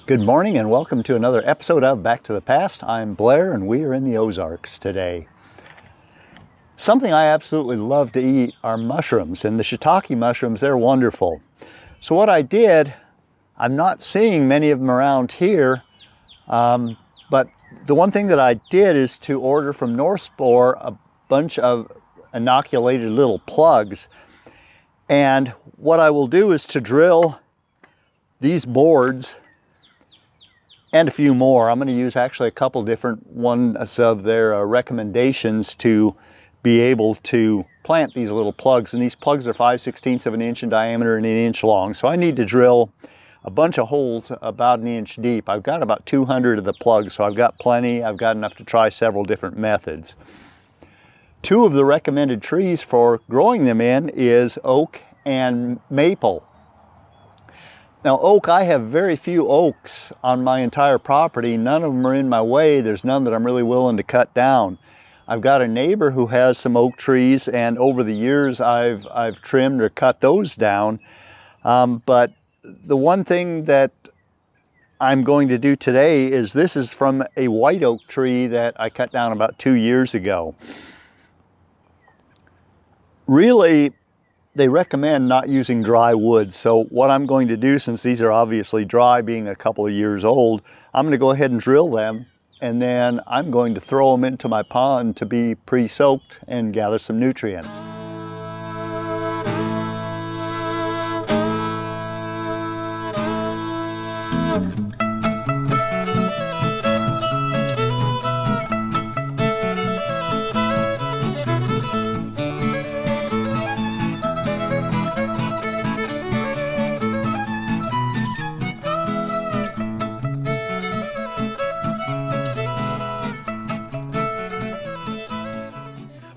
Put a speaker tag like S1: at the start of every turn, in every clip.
S1: Good morning and welcome to another episode of Back to the Past. I'm Blair and we are in the Ozarks today. Something I absolutely love to eat are mushrooms, and the shiitake mushrooms, they're wonderful. So what I did, I'm not seeing many of them around here, but the one thing that I did is to order from North Spore a bunch of inoculated little plugs. And what I will do is to drill these boards and a few more. I'm going to use actually a couple different ones of their recommendations to be able to plant these little plugs. And these plugs are 5/16 of an inch in diameter and an inch long. So I need to drill a bunch of holes about an inch deep. I've got about 200 of the plugs, so I've got plenty. I've got enough to try several different methods. Two of the recommended trees for growing them in is oak and maple. Now oak, I have very few oaks on my entire property. None of them are in my way. There's none that I'm really willing to cut down. I've got a neighbor who has some oak trees, and over the years I've trimmed or cut those down. But the one thing that I'm going to do today is this is from a white oak tree that I cut down about 2 years ago. Really, they recommend not using dry wood. So what I'm going to do, since these are obviously dry, being a couple of years old, I'm going to go ahead and drill them, and then I'm going to throw them into my pond to be pre-soaked and gather some nutrients.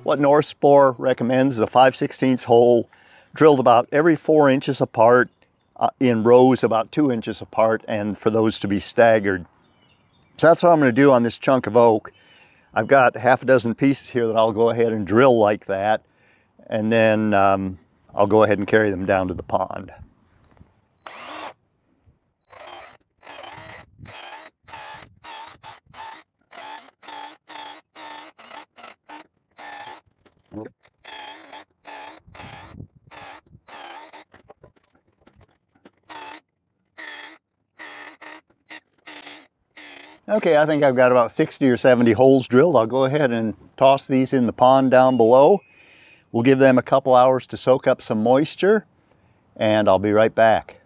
S1: What North Spore recommends is a 5/16 hole drilled about every 4 inches apart in rows about 2 inches apart, and for those to be staggered. So that's what I'm going to do on this chunk of oak. I've got half a dozen pieces here that I'll go ahead and drill like that, and then I'll go ahead and carry them down to the pond. Okay, I think I've got about 60 or 70 holes drilled. I'll go ahead and toss these in the pond down below. We'll give them a couple hours to soak up some moisture, and I'll be right back.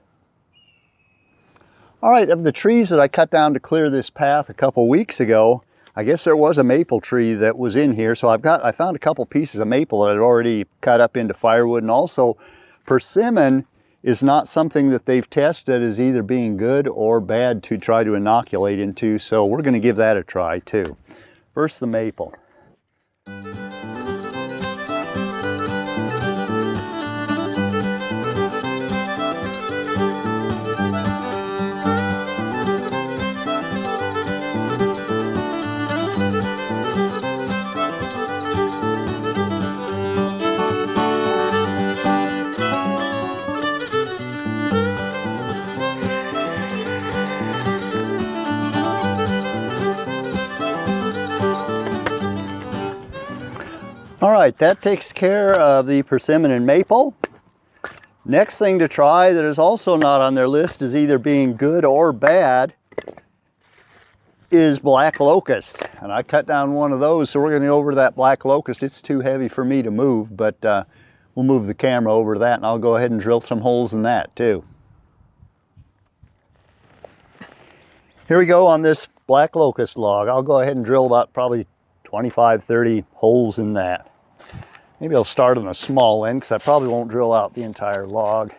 S1: All right, of the trees that I cut down to clear this path a couple weeks ago, I guess there was a maple tree that was in here. So I found a couple pieces of maple that I'd already cut up into firewood, and also persimmon is not something that they've tested as either being good or bad to try to inoculate into, so we're going to give that a try too. First, the maple. All right, that takes care of the persimmon and maple. Next thing to try that is also not on their list as either being good or bad is black locust. And I cut down one of those, so we're going to go over to that black locust. It's too heavy for me to move, but we'll move the camera over to that, and I'll go ahead and drill some holes in that too. Here we go on this black locust log. I'll go ahead and drill about probably 25, 30 holes in that. Maybe I'll start on the small end because I probably won't drill out the entire log.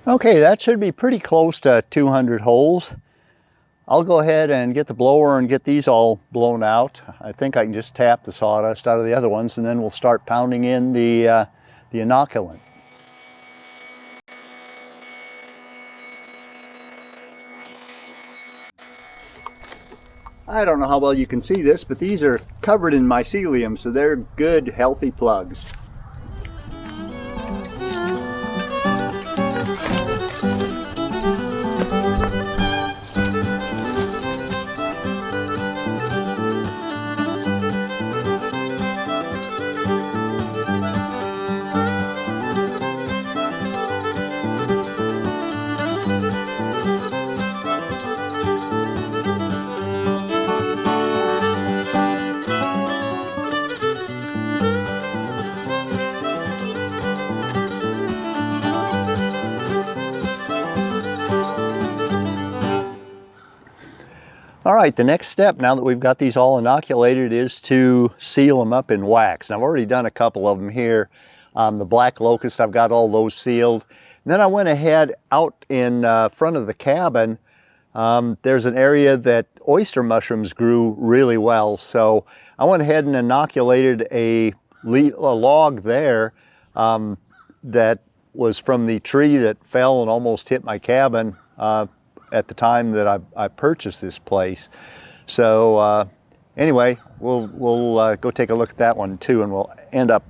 S1: Okay, that should be pretty close to 200 holes. I'll go ahead and get the blower and get these all blown out. I think I can just tap the sawdust out of the other ones, and then we'll start pounding in the inoculant. I don't know how well you can see this, but these are covered in mycelium, so they're good, healthy plugs. All right, the next step, now that we've got these all inoculated, is to seal them up in wax. And I've already done a couple of them here. The black locust, I've got all those sealed. And then I went ahead out in front of the cabin. There's an area that oyster mushrooms grew really well. So I went ahead and inoculated a log there that was from the tree that fell and almost hit my cabin at the time that I purchased this place. So anyway, we'll go take a look at that one too, and we'll end up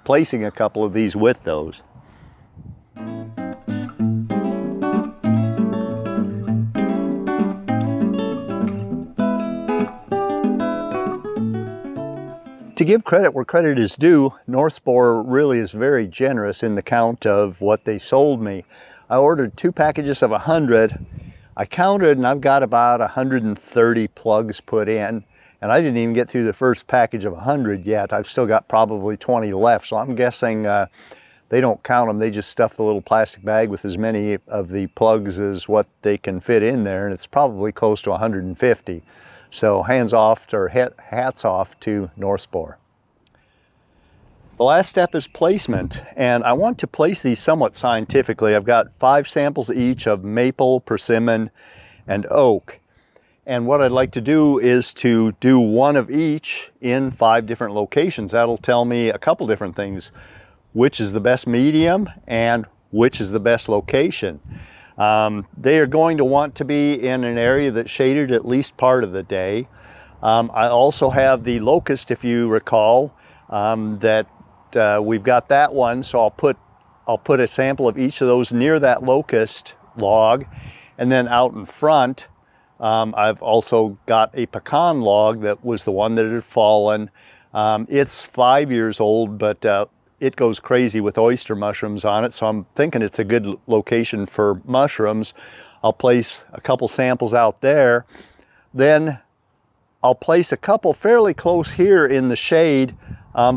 S1: placing a couple of these with those. To give credit where credit is due, North Spore really is very generous in the count of what they sold me. I ordered 2 packages of 100. I counted and I've got about 130 plugs put in, and I didn't even get through the first package of 100 yet. I've still got probably 20 left, so I'm guessing they don't count them. They just stuff the little plastic bag with as many of the plugs as what they can fit in there, and it's probably close to 150. So hands off, or hats off to North Spore. The last step is placement, and I want to place these somewhat scientifically. I've got 5 samples each of maple, persimmon, and oak. And what I'd like to do is to do one of each in 5 different locations. That'll tell me a couple different things: which is the best medium and which is the best location. They are going to want to be in an area that's shaded at least part of the day. I also have the locust, if you recall, that we've got that one, so I'll put a sample of each of those near that locust log. And then out in front, I've also got a pecan log that was the one that had fallen. It's 5 years old, but it goes crazy with oyster mushrooms on it, so I'm thinking it's a good location for mushrooms. I'll place a couple samples out there. Then I'll place a couple fairly close here in the shade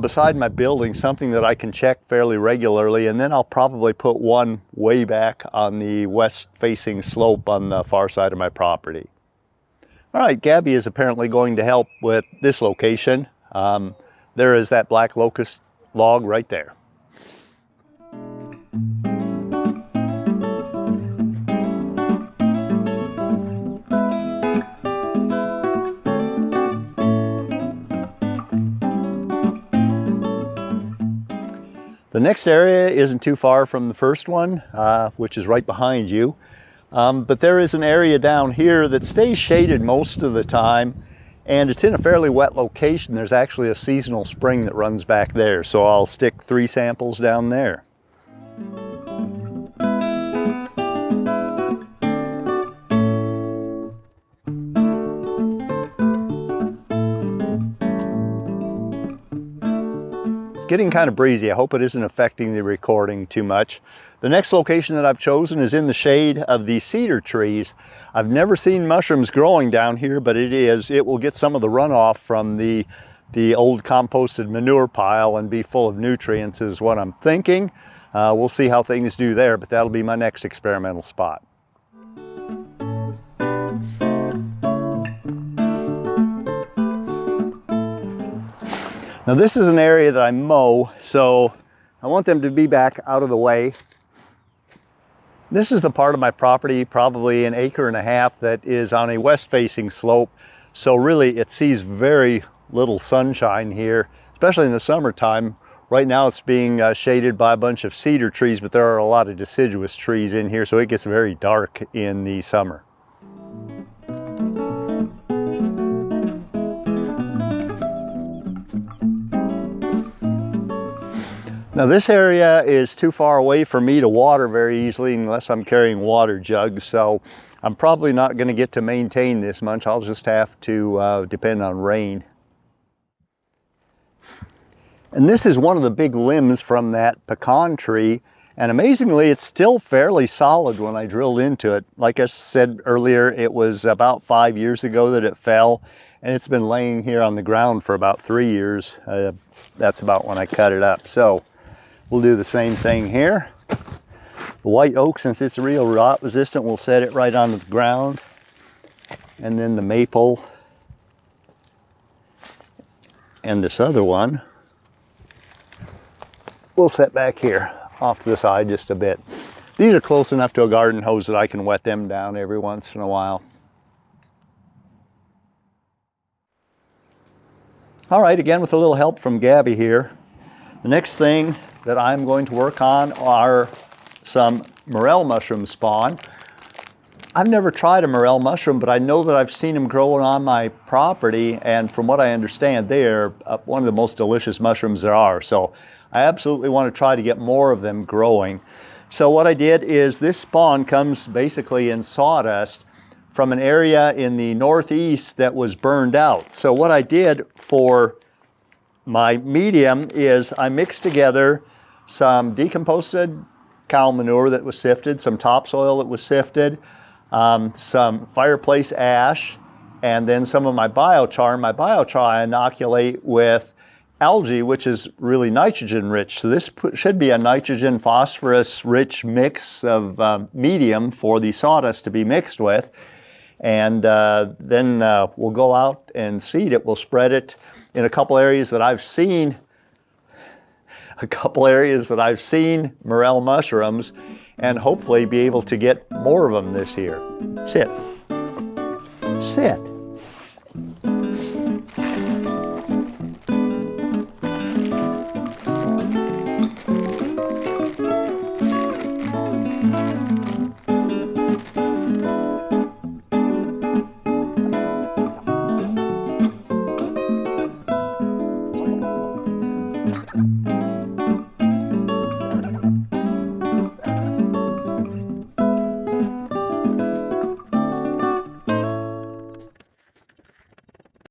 S1: beside my building, something that I can check fairly regularly, and then I'll probably put one way back on the west-facing slope on the far side of my property. All right, Gabby is apparently going to help with this location. There is that black locust log right there. The next area isn't too far from the first one, which is right behind you. But there is an area down here that stays shaded most of the time, and it's in a fairly wet location. There's actually a seasonal spring that runs back there, so I'll stick 3 samples down there. Getting kind of breezy. I hope it isn't affecting the recording too much. The next location that I've chosen is in the shade of the cedar trees. I've never seen mushrooms growing down here, but it will get some of the runoff from the old composted manure pile and be full of nutrients is what I'm thinking. We'll see how things do there, but that'll be my next experimental spot. Now this is an area that I mow, so I want them to be back out of the way. This is the part of my property, probably an acre and a half, that is on a west-facing slope. So really it sees very little sunshine here, especially in the summertime. Right now it's being shaded by a bunch of cedar trees, but there are a lot of deciduous trees in here, so it gets very dark in the summer. Now this area is too far away for me to water very easily unless I'm carrying water jugs, so I'm probably not going to get to maintain this much. I'll just have to depend on rain. And this is one of the big limbs from that pecan tree, and amazingly it's still fairly solid when I drilled into it. Like I said earlier, it was about 5 years ago that it fell, and it's been laying here on the ground for about 3 years. That's about when I cut it up. So we'll do the same thing here. The white oak, since it's real rot resistant, we'll set it right onto the ground. And then the maple and this other one we'll set back here off to the side just a bit. These are close enough to a garden hose that I can wet them down every once in a while. All right, again with a little help from Gabby here. The next thing that I'm going to work on are some morel mushroom spawn. I've never tried a morel mushroom, but I know that I've seen them growing on my property, and from what I understand, they are one of the most delicious mushrooms there are. So I absolutely want to try to get more of them growing. So what I did is, this spawn comes basically in sawdust from an area in the northeast that was burned out. So what I did for my medium is I mixed together some decomposted cow manure that was sifted, some topsoil that was sifted, some fireplace ash, and then some of my biochar. My biochar I inoculate with algae, which is really nitrogen rich. So this should be a nitrogen phosphorus rich mix of medium for the sawdust to be mixed with. And then we'll go out and seed it. We'll spread it in a couple areas that I've seen morel mushrooms, and hopefully be able to get more of them this year. Sit.